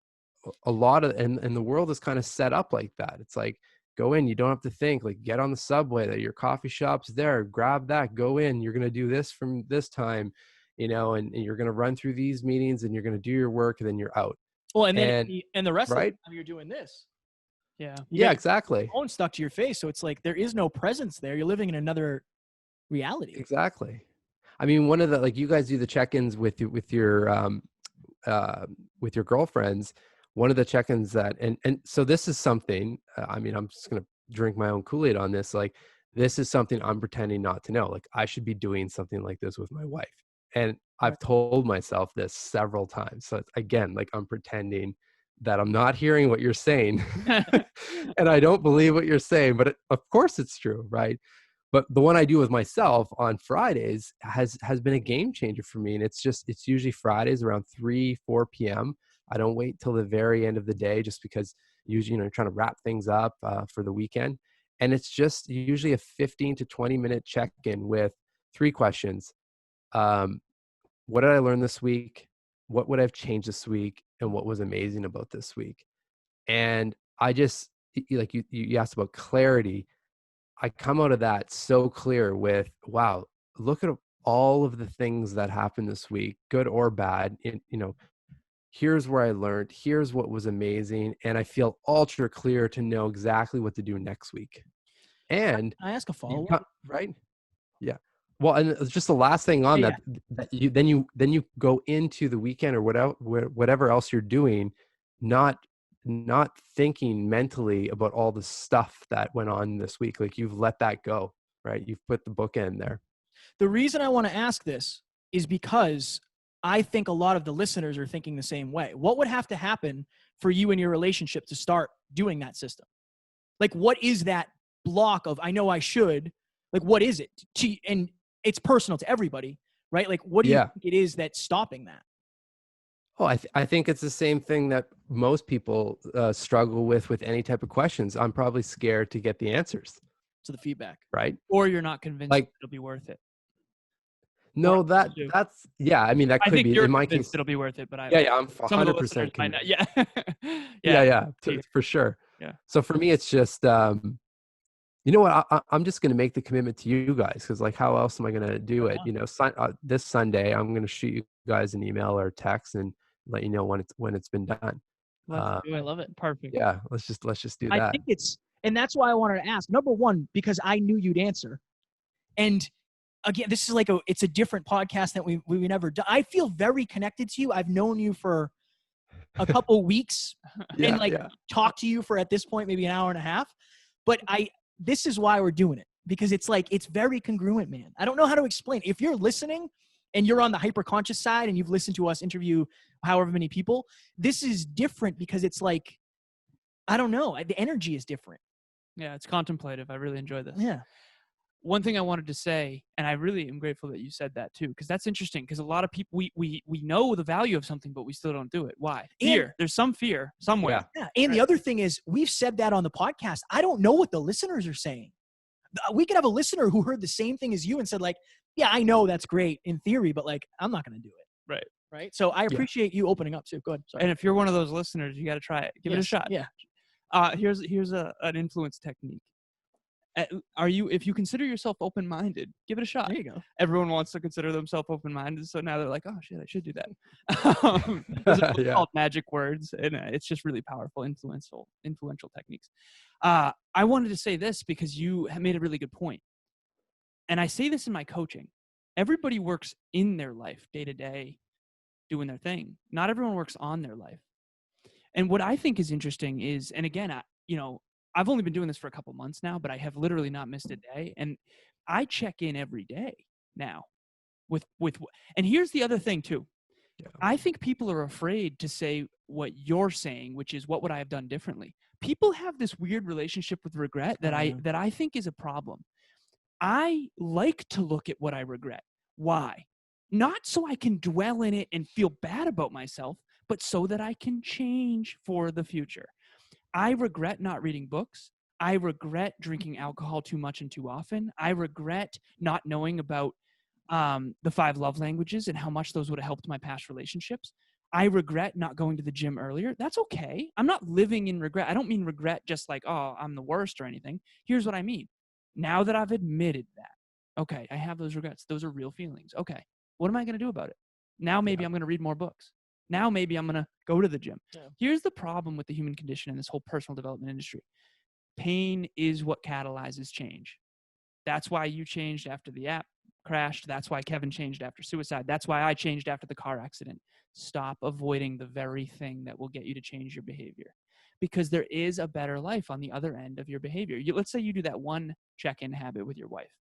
A lot of, and the world is kind of set up like that. It's like, go in, you don't have to think, like get on the subway, that your coffee shop's there, grab that, go in, you're going to do this from this time, you know, and you're going to run through these meetings, and you're going to do your work, and then you're out. Well, and then the rest right? of the time you're doing this. Yeah. Yeah, exactly. Phone stuck to your face, so it's like there is no presence there. You're living in another reality. Exactly. I mean, one of the, like you guys do the check-ins with your girlfriends. One of the check-ins that, and so this is something, I mean, I'm just going to drink my own Kool-Aid on this. Like, this is something I'm pretending not to know. Like, I should be doing something like this with my wife. And I've told myself this several times. So it's, again, like I'm pretending that I'm not hearing what you're saying and I don't believe what you're saying, but of course it's true. Right. But the one I do with myself on Fridays has been a game changer for me. And it's usually Fridays around 3-4 p.m. I don't wait till the very end of the day, just because usually, you're trying to wrap things up for the weekend. And it's just usually a 15 to 20 minute check-in with 3 questions. What did I learn this week? What would I've changed this week? And what was amazing about this week? And I just, like you asked about clarity. I come out of that so clear with, wow, look at all of the things that happened this week, good or bad. Here's where I learned, here's what was amazing. And I feel ultra clear to know exactly what to do next week. And I ask a follow-up? Right? Yeah. Well, and just the last thing on that you then you go into the weekend or whatever else you're doing, not thinking mentally about all the stuff that went on this week. Like, you've let that go, right? You've put the bookend there. The reason I want to ask this is because I think a lot of the listeners are thinking the same way. What would have to happen for you in your relationship to start doing that system? Like, what is that block of, I know I should, like, what is it? And it's personal to everybody, right? Like, what do you think it is that's stopping that? Oh, I think it's the same thing that most people struggle with any type of questions. I'm probably scared to get the answers. To the feedback. Right. Or you're not convinced it'll be worth it. No, that's, I mean, that could be. I think you're in my convinced case, it'll be worth it, but I'm 100% might not. Yeah. Yeah, for sure. So for me, it's just, you know what? I'm just going to make the commitment to you guys because, like, how else am I going to do it? You know, this Sunday, I'm going to shoot you guys an email or a text and let you know when it's been done. Let's do it. I love it. Perfect. Yeah, let's just do I that. think and that's why I wanted to ask. Number one, because I knew you'd answer. And again, this is it's a different podcast that we've never done. I feel very connected to you. I've known you for a couple weeks and talk to you for, at this point, maybe an hour and a half. But this is why we're doing it, because it's very congruent, man. I don't know how to explain. If you're listening and you're on the hyper-conscious side and you've listened to us interview however many people, this is different because it's I don't know. The energy is different. Yeah, it's contemplative. I really enjoy this. Yeah. One thing I wanted to say, and I really am grateful that you said that too, because that's interesting. Because a lot of people, we know the value of something, but we still don't do it. Why? Fear. There's some fear somewhere. Yeah. And the other thing is, we've said that on the podcast. I don't know what the listeners are saying. We could have a listener who heard the same thing as you and said, yeah, I know that's great in theory, but I'm not going to do it. Right. So I appreciate you opening up too. Go ahead. Sorry. And if you're one of those listeners, you got to try it. Give it a shot. Yeah. Here's an influence technique. If you consider yourself open-minded, give it a shot. There you go. Everyone wants to consider themselves open-minded, so now they're like, oh shit, I should do that. There's a book called Magic Words, and it's just really powerful, influential techniques. I wanted to say this because you have made a really good point. And I say this in my coaching. Everybody works in their life day to day, doing their thing. Not everyone works on their life. And what I think is interesting is, and again, I've only been doing this for a couple months now, but I have literally not missed a day. And I check in every day now and here's the other thing too. Yeah. I think people are afraid to say what you're saying, which is, what would I have done differently? People have this weird relationship with regret that I think is a problem. I like to look at what I regret. Why? Not so I can dwell in it and feel bad about myself, but so that I can change for the future. I regret not reading books. I regret drinking alcohol too much and too often. I regret not knowing about the 5 love languages and how much those would have helped my past relationships. I regret not going to the gym earlier. That's okay. I'm not living in regret. I don't mean regret just oh, I'm the worst or anything. Here's what I mean. Now that I've admitted that, okay, I have those regrets. Those are real feelings. Okay, what am I going to do about it? Now maybe I'm going to read more books. Now maybe I'm going to go to the gym. Yeah. Here's the problem with the human condition in this whole personal development industry. Pain is what catalyzes change. That's why you changed after the app crashed. That's why Kevin changed after suicide. That's why I changed after the car accident. Stop avoiding the very thing that will get you to change your behavior, because there is a better life on the other end of your behavior. Let's say you do that one check-in habit with your wife.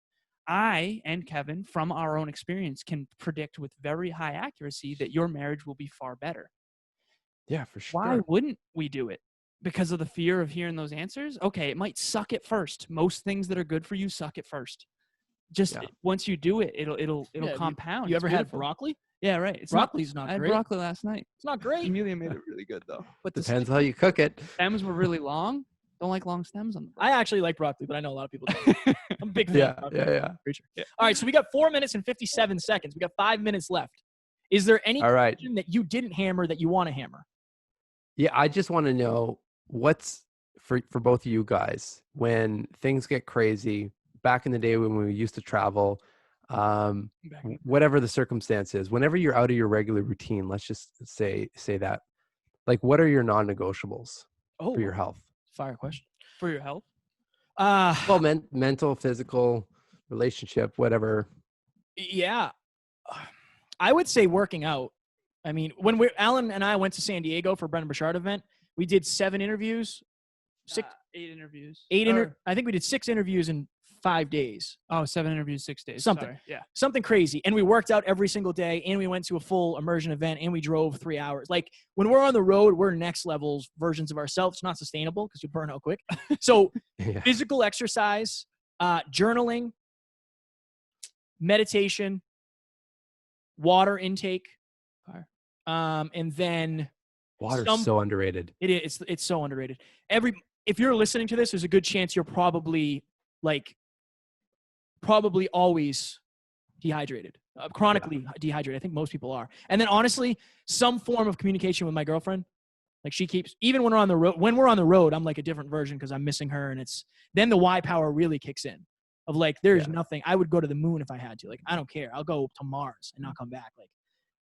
I and Kevin, from our own experience, can predict with very high accuracy that your marriage will be far better. Yeah, for sure. Why wouldn't we do it? Because of the fear of hearing those answers? Okay, it might suck at first. Most things that are good for you suck at first. Just once you do it, it'll compound. You ever had broccoli? Yeah, right. Broccoli's not great. I had broccoli last night. It's not great. Amelia made it really good though. But depends how you cook it. Stems were really long. Don't like long stems on them. I actually like broccoli, but I know a lot of people don't. I'm a big fan of broccoli. Yeah. All right, so we got 4 minutes and 57 seconds. We got 5 minutes left. Is there any question that you didn't hammer that you want to hammer? Yeah, I just want to know what's for both of you guys when things get crazy. Back in the day when we used to travel, whatever the circumstance is, whenever you're out of your regular routine, let's just say that, what are your non-negotiables for your health? Fire question. For your health? Well, mental, physical, relationship, whatever. Yeah. I would say working out. I mean, when Alan and I went to San Diego for Brendan Burchard event, we did 7 interviews. 8 interviews. I think we did 6 interviews in 5 days. Oh, 7 interviews, 6 days. Something. Sorry. Yeah. Something crazy. And we worked out every single day, and we went to a full immersion event, and we drove 3 hours. When we're on the road, we're next level versions of ourselves. It's not sustainable because you burn out quick. So physical exercise, journaling, meditation, water intake, and then water's so underrated. It is. It's so underrated. If you're listening to this, there's a good chance you're probably always dehydrated, chronically dehydrated. I think most people are. And then honestly, some form of communication with my girlfriend. Like she keeps, even when we're on the road, I'm like a different version because I'm missing her. And then the why power really kicks in of like, there's nothing, I would go to the moon if I had to. Like, I don't care. I'll go to Mars and not come back. Like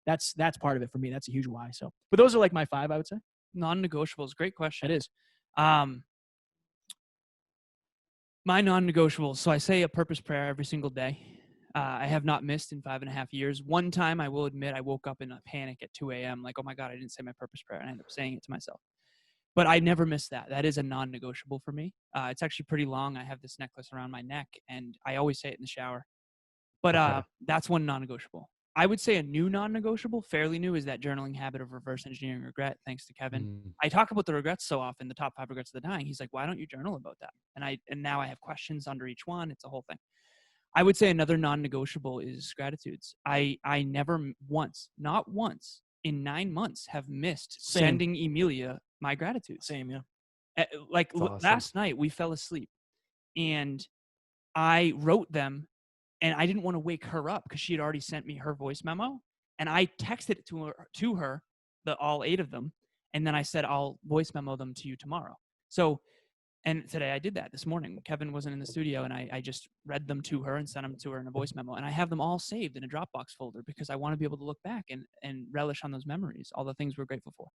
that's part of it for me. That's a huge why. So, but those are like my 5, I would say. Non-negotiables. Great question. It is. My non-negotiables. So I say a purpose prayer every single day. I have not missed in 5.5 years. One time, I will admit, I woke up in a panic at 2 a.m. Like, oh my God, I didn't say my purpose prayer. And I ended up saying it to myself. But I never miss that. That is a non-negotiable for me. It's actually pretty long. I have this necklace around my neck, and I always say it in the shower. But that's one non-negotiable. I would say a new non-negotiable, fairly new, is that journaling habit of reverse engineering regret, thanks to Kevin. I talk about the regrets so often, the top 5 regrets of the dying. He's like, why don't you journal about that? And now I have questions under each one. It's a whole thing. I would say another non-negotiable is gratitudes. I never once, not once, in 9 months have missed sending Emilia my gratitude. Same, yeah. Like last night we fell asleep and I wrote them and I didn't want to wake her up because she had already sent me her voice memo. And I texted it to her, all 8 of them. And then I said, I'll voice memo them to you tomorrow. So, and today I did that this morning. Kevin wasn't in the studio and I just read them to her and sent them to her in a voice memo. And I have them all saved in a Dropbox folder because I want to be able to look back and relish on those memories, all the things we're grateful for.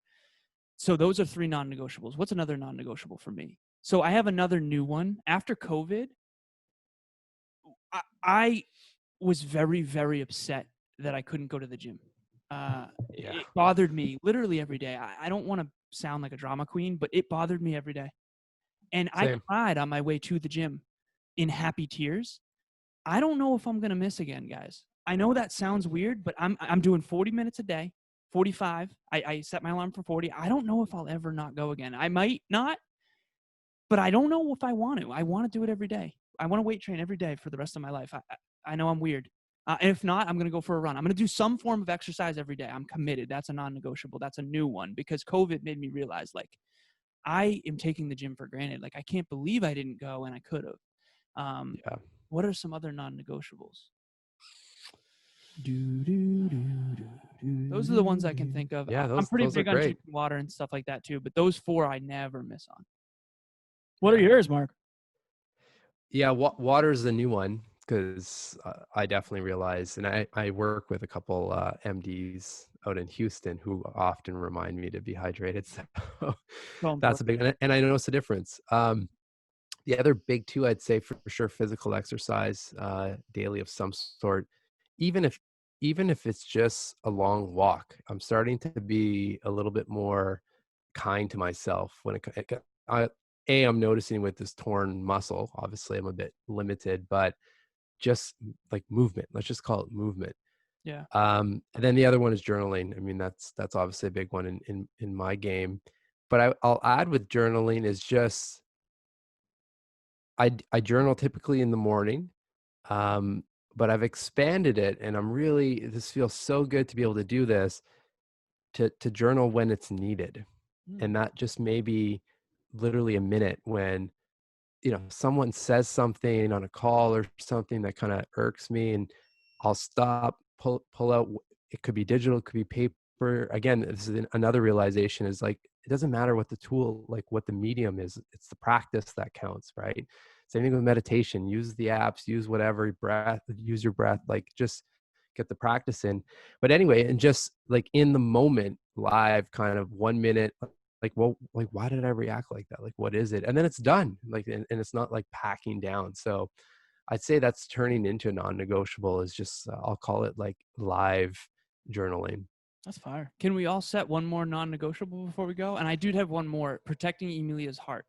So those are 3 non-negotiables. What's another non-negotiable for me? So I have another new one. After COVID, I was very, very upset that I couldn't go to the gym. It bothered me literally every day. I don't want to sound like a drama queen, but it bothered me every day. And I cried on my way to the gym in happy tears. I don't know if I'm going to miss again, guys. I know that sounds weird, but I'm doing 40 minutes a day, 45. I set my alarm for 40. I don't know if I'll ever not go again. I might not, but I don't know if I want to. I want to do it every day. I want to weight train every day for the rest of my life. I know I'm weird. And if not, I'm going to go for a run. I'm going to do some form of exercise every day. I'm committed. That's a non-negotiable. That's a new one because COVID made me realize, like, I am taking the gym for granted. Like, I can't believe I didn't go and I could have. What are some other non-negotiables? Those are the ones I can think of. Yeah, I'm pretty those big are on great. drinking water and stuff like that too, but those 4 I never miss on. What are yours, Mark? Yeah, water is the new one because I definitely realize, and I work with a couple MDs out in Houston who often remind me to be hydrated. So that's a big, and I notice the difference. The other big 2, I'd say for sure, physical exercise daily of some sort, even if it's just a long walk. I'm starting to be a little bit more kind to myself when I'm noticing with this torn muscle, obviously I'm a bit limited, but just like movement, let's just call it movement. Yeah. And then the other one is journaling. I mean, that's obviously a big one in my game, but I'll add with journaling is just, I journal typically in the morning, but I've expanded it and this feels so good to be able to do this, to journal when it's needed. And that just maybe literally a minute when, someone says something on a call or something that kind of irks me, and I'll stop, pull out. It could be digital, it could be paper. Again, this is another realization is like, it doesn't matter what the tool, like what the medium is, it's the practice that counts, right? Same thing with meditation. Use the apps, use whatever, use your breath, like just get the practice in. But anyway, and just like in the moment, live, kind of 1 minute, like, well, like, why did I react like that? Like, what is it? And then it's done. Like, and it's not like packing down. So I'd say that's turning into a non-negotiable is just, I'll call it like live journaling. That's fire. Can we all set one more non-negotiable before we go? And I do have one more. Protecting Emilia's heart.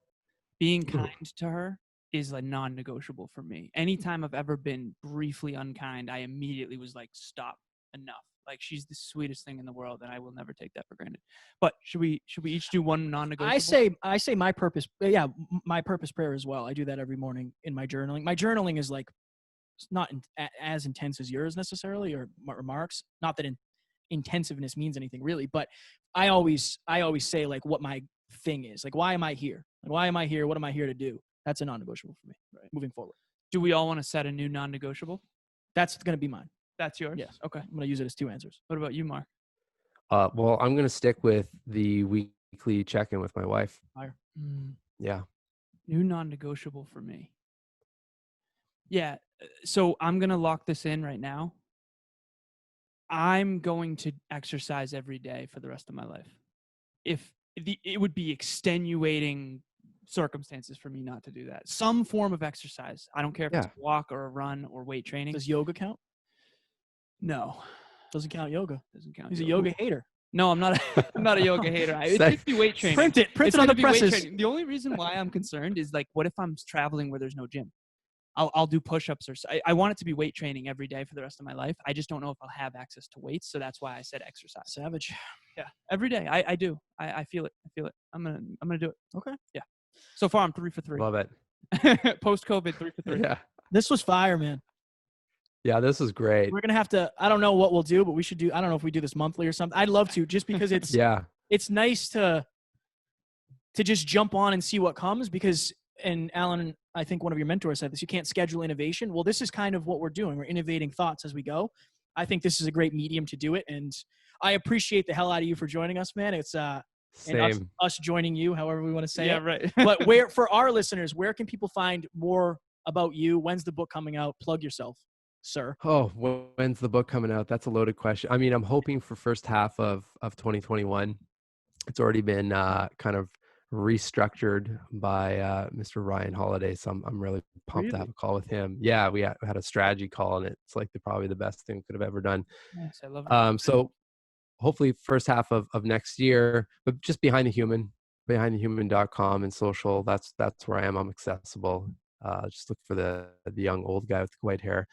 Being kind to her is a non-negotiable for me. Anytime I've ever been briefly unkind, I immediately was like, stop, enough. Like, she's the sweetest thing in the world, and I will never take that for granted. But should we each do one non-negotiable? I say my purpose. Yeah, my purpose prayer as well. I do that every morning in my journaling. My journaling is like not as intense as yours necessarily, or Mark's. Not that intensiveness means anything really, but I always say like what my thing is. Like, why am I here? Like, why am I here? What am I here to do? That's a non-negotiable for me. Right, moving forward. Do we all want to set a new non-negotiable? That's going to be mine. That's yours? Yes. Okay. I'm going to use it as 2 answers. What about you, Mark? Well, I'm going to stick with the weekly weekly check-in with my wife. Yeah. New non-negotiable for me. Yeah. So I'm going to lock this in right now. I'm going to exercise every day for the rest of my life. It would be extenuating circumstances for me not to do that. Some form of exercise. I don't care if it's a walk or a run or weight training. Does yoga count? No. Doesn't count yoga. Doesn't count. He's a yoga hater. No, I'm not. I'm not a yoga hater. It's going to be weight training. Print it on the presses. The only reason why I'm concerned is like, what if I'm traveling where there's no gym? I'll do push-ups or I want it to be weight training every day for the rest of my life. I just don't know if I'll have access to weights, so that's why I said exercise. Savage. Yeah, every day. I do. I feel it. I feel it. I'm gonna do it. Okay. Yeah. So far, I'm 3 for 3. Love it. Post-COVID, 3 for 3. Yeah. This was fire, man. Yeah, this was great. We're gonna have to. I don't know what we'll do, but we should do. I don't know if we do this monthly or something. I'd love to, just because it's it's nice to just jump on and see what comes. Because, and Alan, I think one of your mentors said this: you can't schedule innovation. Well, this is kind of what we're doing. We're innovating thoughts as we go. I think this is a great medium to do it, and I appreciate the hell out of you for joining us, man. It's Same. And us joining you, however we want to say it. Yeah, right. But where, for our listeners, where can people find more about you? When's the book coming out? Plug yourself, sir. Oh, when's the book coming out? That's a loaded question. I mean, I'm hoping for first half of 2021. It's already been kind of restructured by Mr. Ryan Holiday, so I'm really pumped to have a call with him. Yeah, we had a strategy call, and it's like probably the best thing we could have ever done. Yes, I love it. So hopefully first half of next year, but just behindthehuman.com and social. That's where I am. I'm accessible. Just look for the young old guy with white hair.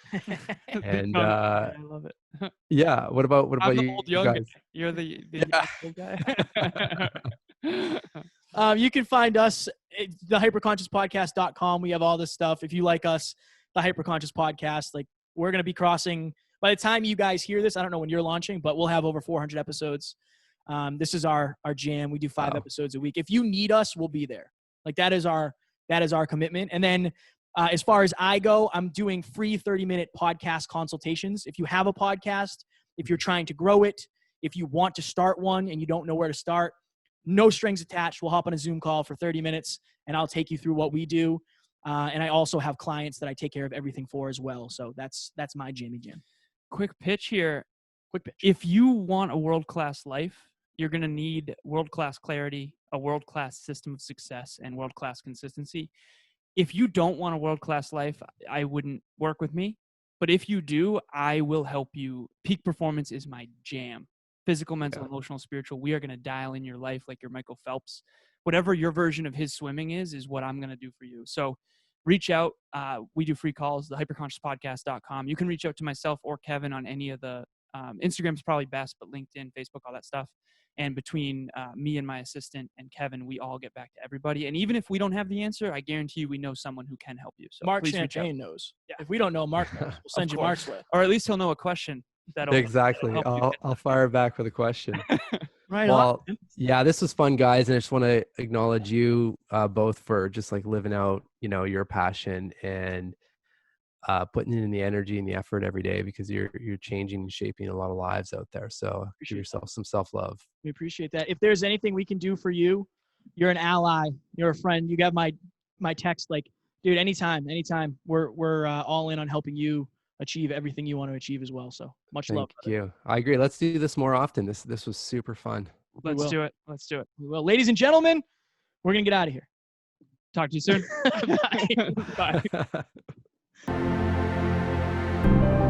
And I love it. Yeah. What about I'm the you old young guys? guy. You're the old guy. You can find us at thehyperconsciouspodcast.com. We have all this stuff. If you like us, the Hyperconscious Podcast, like we're going to be crossing, by the time you guys hear this, I don't know when you're launching, but we'll have over 400 episodes. This is our jam. We do 5 episodes a week. If you need us, we'll be there. Like that is our commitment. And then as far as I go, I'm doing free 30-minute podcast consultations. If you have a podcast, if you're trying to grow it, if you want to start one and you don't know where to start, no strings attached. We'll hop on a Zoom call for 30 minutes and I'll take you through what we do. And I also have clients that I take care of everything for as well. So that's my jammy jam. Quick pitch here. Quick pitch. If you want a world-class life, you're going to need world-class clarity, a world-class system of success, and world-class consistency. If you don't want a world-class life, I wouldn't work with me. But if you do, I will help you. Peak performance is my jam. Physical, mental, emotional, spiritual. We are going to dial in your life like you're Michael Phelps. Whatever your version of his swimming is what I'm going to do for you. So reach out. We do free calls, thehyperconsciouspodcast.com. You can reach out to myself or Kevin on any of the Instagram's probably best, but LinkedIn, Facebook, all that stuff. And between me and my assistant and Kevin, we all get back to everybody. And even if we don't have the answer, I guarantee you we know someone who can help you. So Marc Champagne knows. Yeah. If we don't know, Marc knows. We'll send you Marc's way. Or at least he'll know a question. Exactly. I'll fire back with a question. Right. Well, yeah, this was fun, guys. And I just want to acknowledge you both for just like living out, your passion and putting in the energy and the effort every day, because you're changing and shaping a lot of lives out there. So give yourself some self-love. We appreciate that. If there's anything we can do for you, you're an ally, you're a friend. You got my text, like, dude, anytime. We're all in on helping you achieve everything you want to achieve as well. So much love. Thank you. I agree. Let's do this more often. This was super fun. Let's do it. We will. Ladies and gentlemen, we're going to get out of here. Talk to you soon. Bye. Bye.